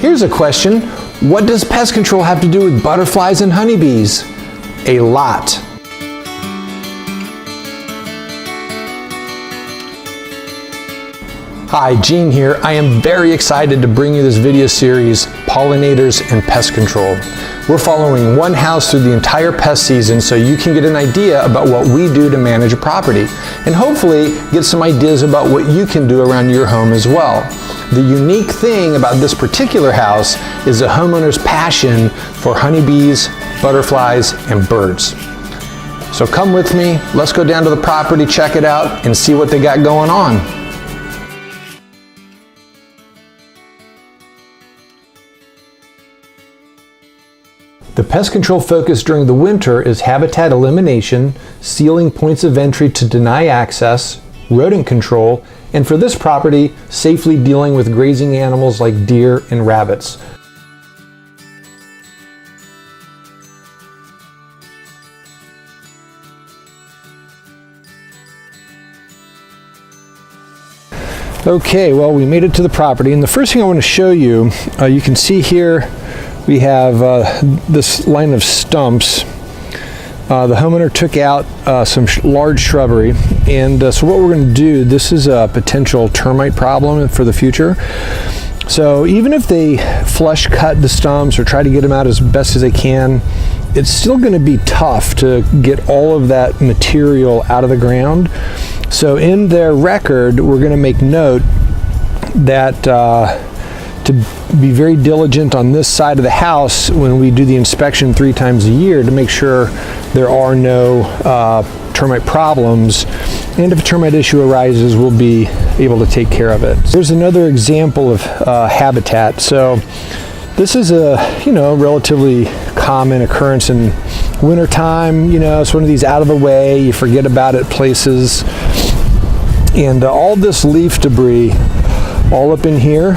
Here's a question. What does pest control have to do with butterflies and honeybees? A lot. Hi, Gene here. I am very excited to bring you this video series, Pollinators and Pest Control. We're following one house through the entire pest season so you can get an idea about what we do to manage a property and hopefully get some ideas about what you can do around your home as well. The unique thing about this particular house is the homeowner's passion for honeybees, butterflies, and birds. So come with me, let's go down to the property, check it out, and see what they got going on. The pest control focus during the winter is habitat elimination, sealing points of entry to deny access, rodent control, and for this property, safely dealing with grazing animals like deer and rabbits. Okay, well, we made it to the property, and the first thing I want to show you, you can see here we have this line of stumps. The homeowner took out some large shrubbery, and so what we're going to do, this is a potential termite problem for the future. So even if they flush cut the stumps or try to get them out as best as they can, it's still going to be tough to get all of that material out of the ground. So in their record, we're going to make note that to be very diligent on this side of the house when we do the inspection 3 times a year to make sure there are no termite problems, and if a termite issue arises, we'll be able to take care of it. Here's another example of habitat. So this is a relatively common occurrence in wintertime. It's one of these out of the way, you forget about it places, and all this leaf debris all up in here.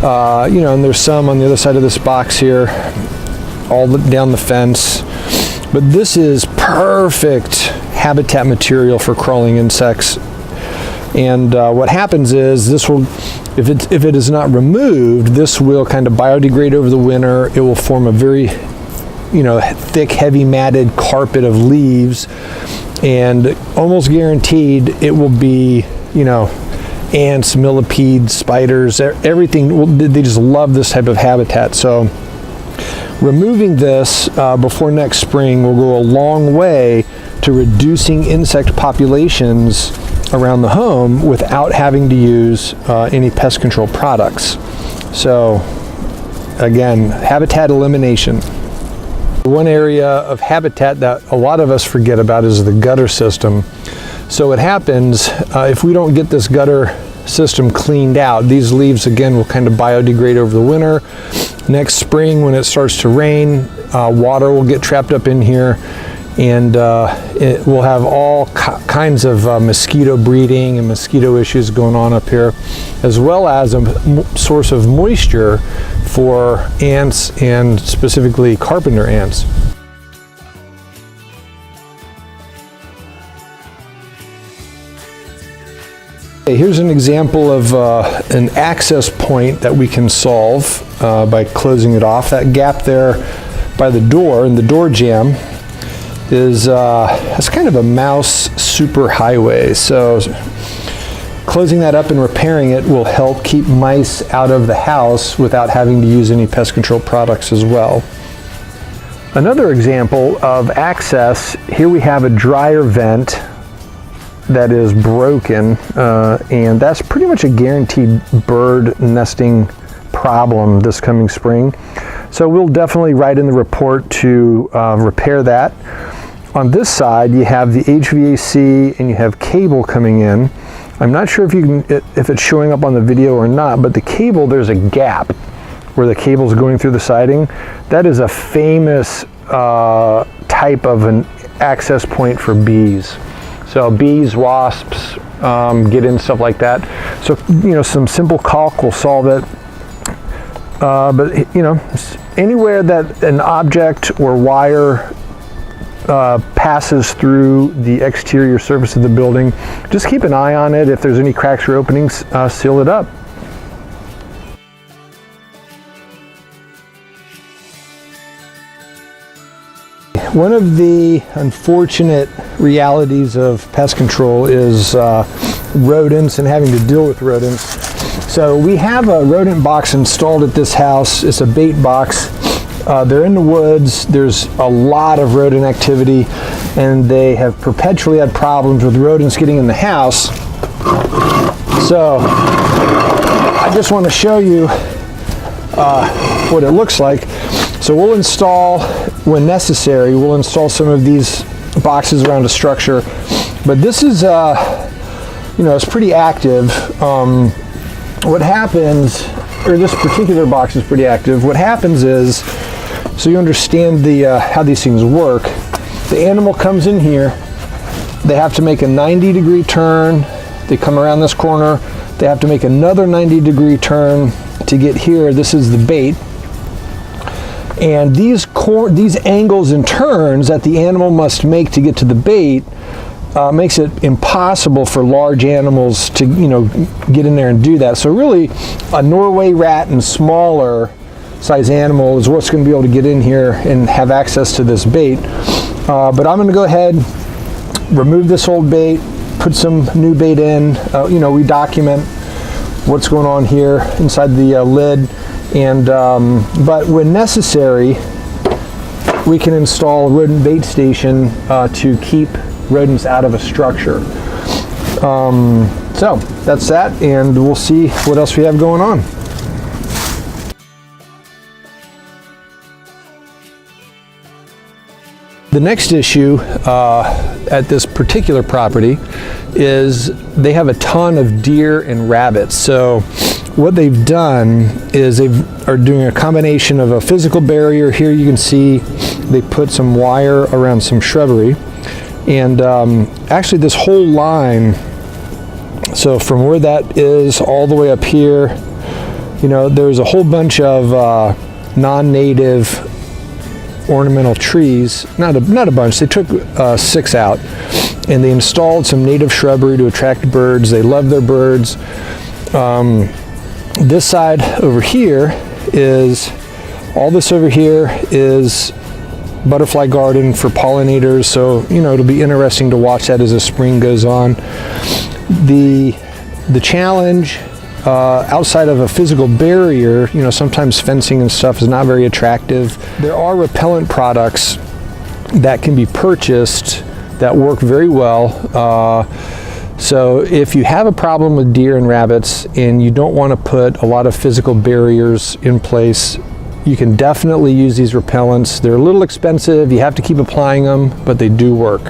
And there's some on the other side of this box here, all down the fence. But this is perfect habitat material for crawling insects. And what happens is this will, if it is not removed, this will kind of biodegrade over the winter. It will form a very, thick, heavy matted carpet of leaves, and almost guaranteed it will be, ants, millipedes, spiders, everything. They just love this type of habitat. So removing this before next spring will go a long way to reducing insect populations around the home without having to use any pest control products. So again, habitat elimination. One area of habitat that a lot of us forget about is the gutter system. So what happens if we don't get this gutter system cleaned out, these leaves again will kind of biodegrade over the winter. Next spring when it starts to rain, water will get trapped up in here, and it will have all kinds of mosquito breeding and mosquito issues going on up here, as well as a source of moisture for ants, and specifically carpenter ants. Here's an example of an access point that we can solve by closing it off. That gap there by the door in the door jamb is it's kind of a mouse superhighway. So closing that up and repairing it will help keep mice out of the house without having to use any pest control products as well. Another example of access, here we have a dryer vent that is broken, and that's pretty much a guaranteed bird nesting problem this coming spring. So we'll definitely write in the report to repair that. On this side you have the HVAC and you have cable coming in. I'm not sure if it's showing up on the video or not, but the cable, there's a gap where the cable is going through the siding. That is a famous type of an access point for bees. So bees, wasps get in, stuff like that. So some simple caulk will solve it. But anywhere that an object or wire passes through the exterior surface of the building, just keep an eye on it. If there's any cracks or openings, seal it up. one of the unfortunate realities of pest control is rodents and having to deal with rodents. So we have a rodent box installed at this house. It's a bait box. They're in the woods. There's a lot of rodent activity, and they have perpetually had problems with rodents getting in the house. So I just want to show you what it looks like. So we'll install, when necessary, we'll install some of these boxes around a structure. But this is, it's pretty active. What happens, or this particular box is pretty active. What happens is, so you understand how these things work, the animal comes in here, they have to make a 90-degree turn, they come around this corner, they have to make another 90-degree turn to get here. This is the bait. And these angles and turns that the animal must make to get to the bait makes it impossible for large animals to, get in there and do that. So really, a Norway rat and smaller size animal is what's going to be able to get in here and have access to this bait. But I'm going to go ahead, remove this old bait, put some new bait in. We document what's going on here inside the lid. And but when necessary, we can install a rodent bait station to keep rodents out of a structure. So that's that, and we'll see what else we have going on. The next issue at this particular property is they have a ton of deer and rabbits. So what they've done is they are doing a combination of a physical barrier. Here you can see they put some wire around some shrubbery, and actually this whole line, so from where that is all the way up here, there's a whole bunch of non-native ornamental trees, not a bunch, they took 6 out, and they installed some native shrubbery to attract birds. They love their birds. This side over here is, all this over here is butterfly garden for pollinators, so it'll be interesting to watch that as the spring goes on. The challenge outside of a physical barrier, sometimes fencing and stuff is not very attractive. There are repellent products that can be purchased that work very well. So if you have a problem with deer and rabbits and you don't want to put a lot of physical barriers in place, you can definitely use these repellents. They're a little expensive, you have to keep applying them, but they do work.